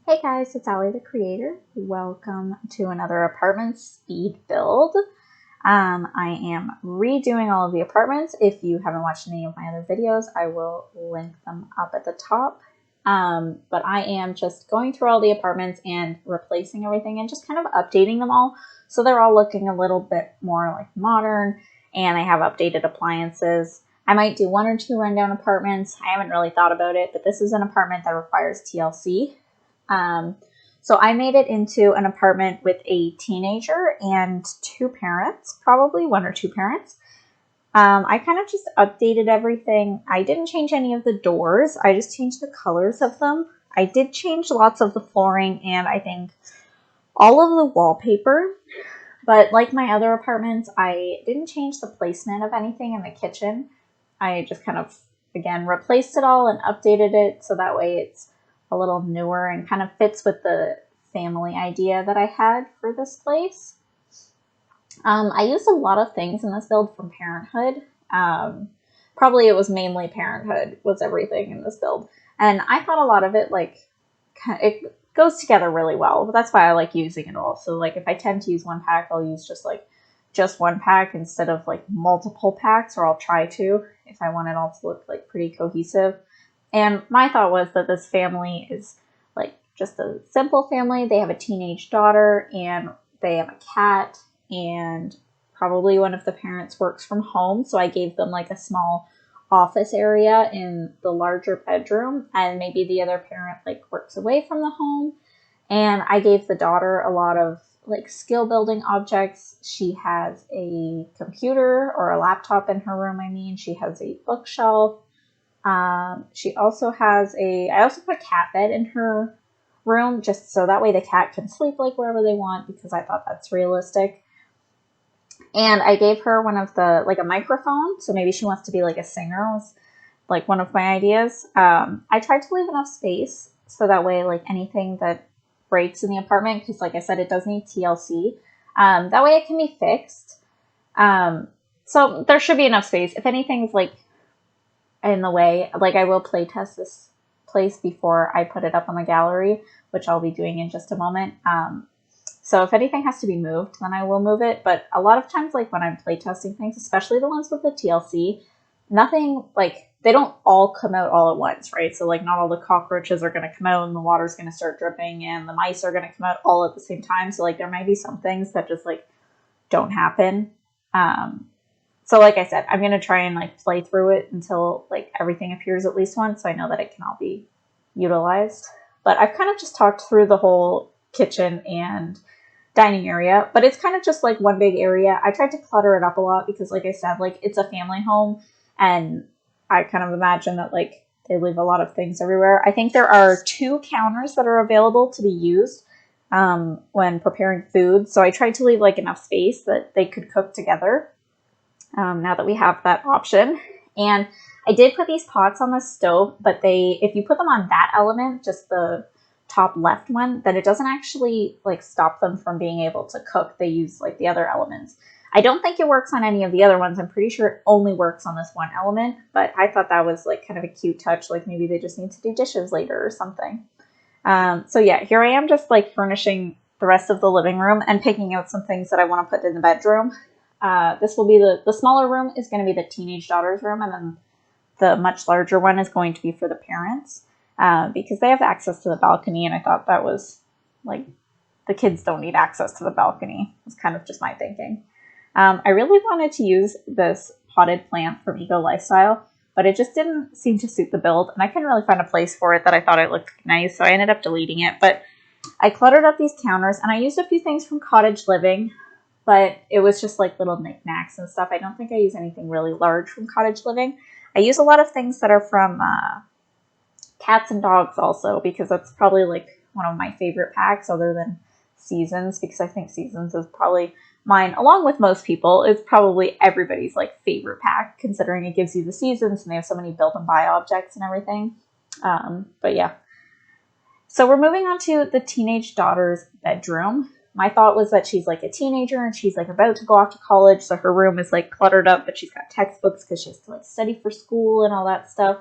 Hey guys, it's Allie the Creator. Welcome to another apartment speed build. I am redoing all of the apartments. If you haven't watched any of my other videos, I will link them up at the top. But I am just going through all the apartments and replacing everything and just kind of updating them all. So they're all looking a little bit more like modern, and I have updated appliances. I might do one or two rundown apartments. I haven't really thought about it, but this is an apartment that requires TLC. So I made it into an apartment with a teenager and two parents, probably one or two parents. I kind of just updated everything. I didn't change any of the doors. I just changed the colors of them. I did change lots of the flooring and I think all of the wallpaper. But like my other apartments, I didn't change the placement of anything in the kitchen. I just kind of, again, replaced it all and updated it so that way it's a little newer and kind of fits with the family idea that I had for this place. I used a lot of things in this build from Parenthood. Probably it was mainly Parenthood was everything in this build. And I thought a lot of it, it goes together really well. But that's why I like using it all. So like if I tend to use one pack, I'll use just one pack instead of like multiple packs, or I'll try to if I want it all to look like pretty cohesive. And my thought was that this family is like just a simple family. They have a teenage daughter and they have a cat, and probably one of the parents works from home. So I gave them like a small office area in the larger bedroom, and maybe the other parent like works away from the home. And I gave the daughter a lot of like skill building objects. She has a computer or a laptop in her room. She has a bookshelf. She also has I also put a cat bed in her room just so that way the cat can sleep like wherever they want, because I thought that's realistic. And I gave her one of a microphone. So maybe she wants to be like a singer, was like one of my ideas. I tried to leave enough space so that way like anything that breaks in the apartment, because like I said, it does need TLC. That way it can be fixed. So there should be enough space. If anything's like in the way, like I will play test this place before I put it up on the gallery, which I'll be doing in just a moment. So if anything has to be moved, then I will move it. But a lot of times, like when I'm play testing things, especially the ones with the TLC, nothing like they don't all come out all at once, right? So like not all the cockroaches are going to come out and the water's going to start dripping and the mice are going to come out all at the same time. So like there might be some things that just like don't happen. So like I said, I'm going to try and like play through it until like everything appears at least once, so I know that it can all be utilized. But I've kind of just talked through the whole kitchen and dining area, but it's kind of just like one big area. I tried to clutter it up a lot because like I said, like it's a family home and I kind of imagine that like they leave a lot of things everywhere. I think there are 2 counters that are available to be used when preparing food. So I tried to leave like enough space that they could cook together. Now that we have that option. And I did put these pots on the stove, but if you put them on that element, just the top left one, then it doesn't actually like stop them from being able to cook. They use like the other elements. I don't think it works on any of the other ones. I'm pretty sure it only works on this one element, but I thought that was like kind of a cute touch. Like maybe they just need to do dishes later or something. So yeah, here I am just like furnishing the rest of the living room and picking out some things that I want to put in the bedroom. This will be the smaller room is going to be the teenage daughter's room, and then the much larger one is going to be for the parents because they have access to the balcony, and I thought that was like the kids don't need access to the balcony. It's kind of just my thinking. I really wanted to use this potted plant from Eco Lifestyle, but it just didn't seem to suit the build, and I couldn't really find a place for it that I thought it looked nice, so I ended up deleting it. But I cluttered up these counters, and I used a few things from Cottage Living, but it was just like little knickknacks and stuff. I don't think I use anything really large from Cottage Living. I use a lot of things that are from Cats and Dogs also, because that's probably like one of my favorite packs other than Seasons, because I think Seasons is probably mine, along with most people, is probably everybody's like favorite pack, considering it gives you the seasons and they have so many build and buy objects and everything. But yeah. So we're moving on to the teenage daughter's bedroom. My thought was that she's like a teenager and she's like about to go off to college, so her room is like cluttered up, but she's got textbooks because she has to like study for school and all that stuff.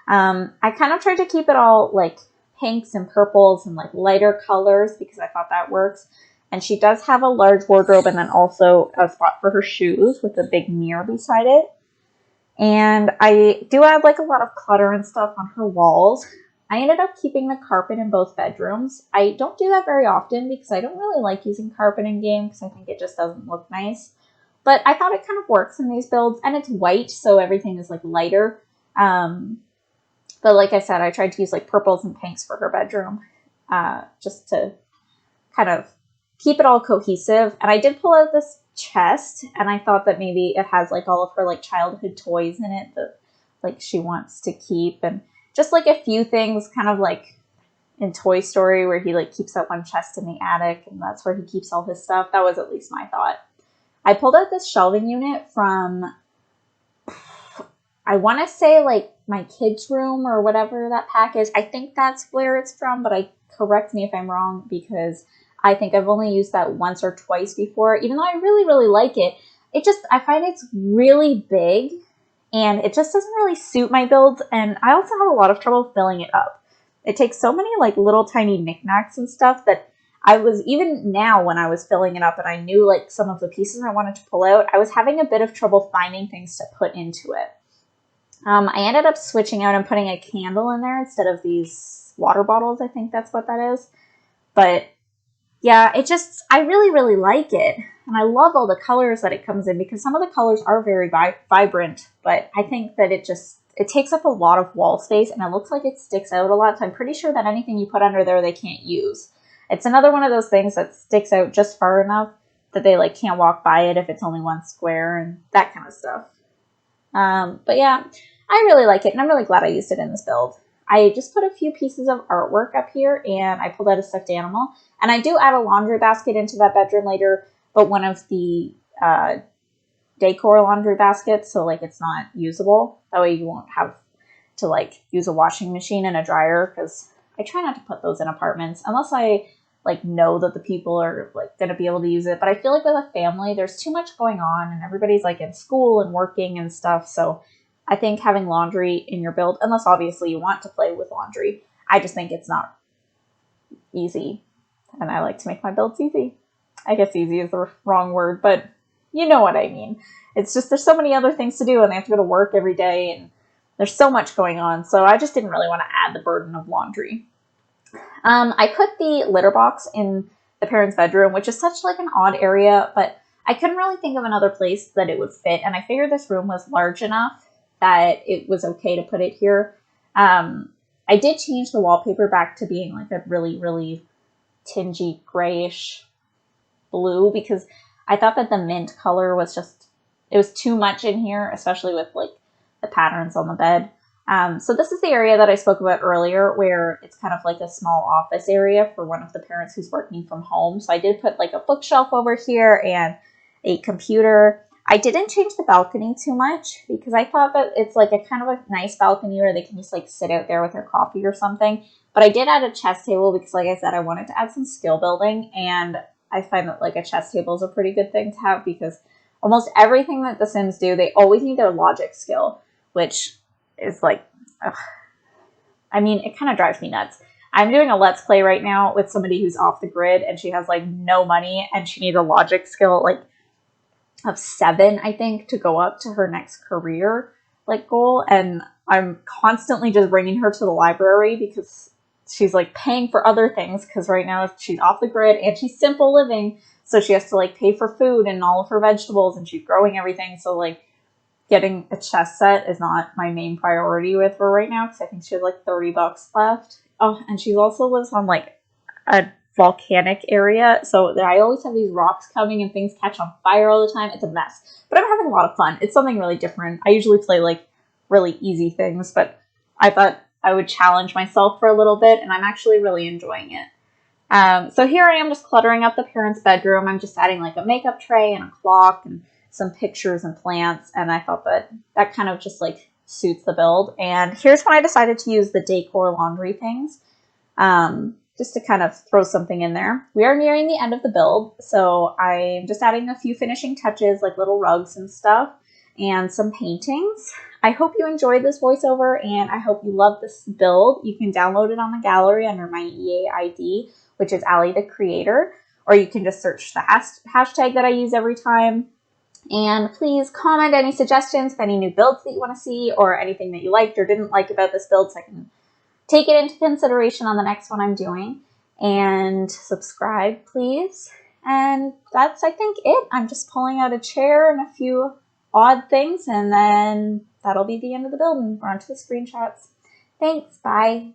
I kind of tried to keep it all like pinks and purples and like lighter colors because I thought that works. And she does have a large wardrobe and then also a spot for her shoes with a big mirror beside it. And I do add like a lot of clutter and stuff on her walls. I ended up keeping the carpet in both bedrooms. I don't do that very often because I don't really like using carpet in game because I think it just doesn't look nice. But I thought it kind of works in these builds, and it's white, so everything is like lighter. But like I said, I tried to use like purples and pinks for her bedroom just to kind of keep it all cohesive. And I did pull out this chest, and I thought that maybe it has like all of her like childhood toys in it that like she wants to keep, and just like a few things kind of like in Toy Story where he like keeps that one chest in the attic and that's where he keeps all his stuff. That was at least my thought. I pulled out this shelving unit from, I want to say like my kids' room or whatever that pack is. I think that's where it's from, but correct me if I'm wrong because I think I've only used that once or twice before. Even though I really, really like it, I find it's really big and it just doesn't really suit my builds. And I also have a lot of trouble filling it up. It takes so many like little tiny knickknacks and stuff that I was, even now when I was filling it up and I knew like some of the pieces I wanted to pull out, I was having a bit of trouble finding things to put into it. I ended up switching out and putting a candle in there instead of these water bottles. I think that's what that is. But yeah, I really, really like it. And I love all the colors that it comes in because some of the colors are very vibrant, but I think that it takes up a lot of wall space and it looks like it sticks out a lot. So I'm pretty sure that anything you put under there, they can't use. It's another one of those things that sticks out just far enough that they like can't walk by it if it's only one square and that kind of stuff. But yeah, I really like it and I'm really glad I used it in this build. I just put a few pieces of artwork up here and I pulled out a stuffed animal. And I do add a laundry basket into that bedroom later, but one of the decor laundry baskets, so like it's not usable. That way you won't have to like use a washing machine and a dryer because I try not to put those in apartments unless I like know that the people are like going to be able to use it. But I feel like with a family, there's too much going on and everybody's like in school and working and stuff. So I think having laundry in your build, unless obviously you want to play with laundry, I just think it's not easy. And I like to make my builds easy. I guess easy is the wrong word, but you know what I mean. It's just there's so many other things to do and they have to go to work every day and there's so much going on. So I just didn't really want to add the burden of laundry. I put the litter box in the parents' bedroom, which is such like an odd area, but I couldn't really think of another place that it would fit. And I figured this room was large enough that it was okay to put it here. I did change the wallpaper back to being like a really, really tingy grayish blue because I thought that the mint color was it was too much in here, especially with like the patterns on the bed. So this is the area that I spoke about earlier where it's kind of like a small office area for one of the parents who's working from home. So I did put like a bookshelf over here and a computer. I didn't change the balcony too much because I thought that it's like a kind of a nice balcony where they can just like sit out there with their coffee or something. But I did add a chess table because like I said, I wanted to add some skill building, and I find that like a chess table is a pretty good thing to have because almost everything that the Sims do, they always need their logic skill, which is like, ugh. I mean, it kind of drives me nuts. I'm doing a Let's Play right now with somebody who's off the grid and she has like no money and she needs a logic skill like of 7, I think, to go up to her next career like goal. And I'm constantly just bringing her to the library because she's like paying for other things because right now she's off the grid and she's simple living. So she has to like pay for food and all of her vegetables and she's growing everything. So like getting a chess set is not my main priority with her right now because I think she has like $30 left. Oh, and she also lives on like a volcanic area. So I always have these rocks coming and things catch on fire all the time. It's a mess. But I'm having a lot of fun. It's something really different. I usually play like really easy things, but I thought I would challenge myself for a little bit and I'm actually really enjoying it. So here I am just cluttering up the parents' bedroom. I'm just adding like a makeup tray and a clock and some pictures and plants, and I thought that kind of just like suits the build. And here's when I decided to use the decor laundry things, just to kind of throw something in there. We are nearing the end of the build, so I'm just adding a few finishing touches like little rugs and stuff and some paintings. I hope you enjoyed this voiceover, and I hope you love this build. You can download it on the gallery under my EA ID, which is AllyTheCreator, or you can just search the hashtag that I use every time. And please comment any suggestions of any new builds that you want to see, or anything that you liked or didn't like about this build, so I can take it into consideration on the next one I'm doing. And subscribe, please. And that's, I think, it. I'm just pulling out a chair and a few odd things, and then that'll be the end of the build, and we're on to the screenshots. Thanks, bye.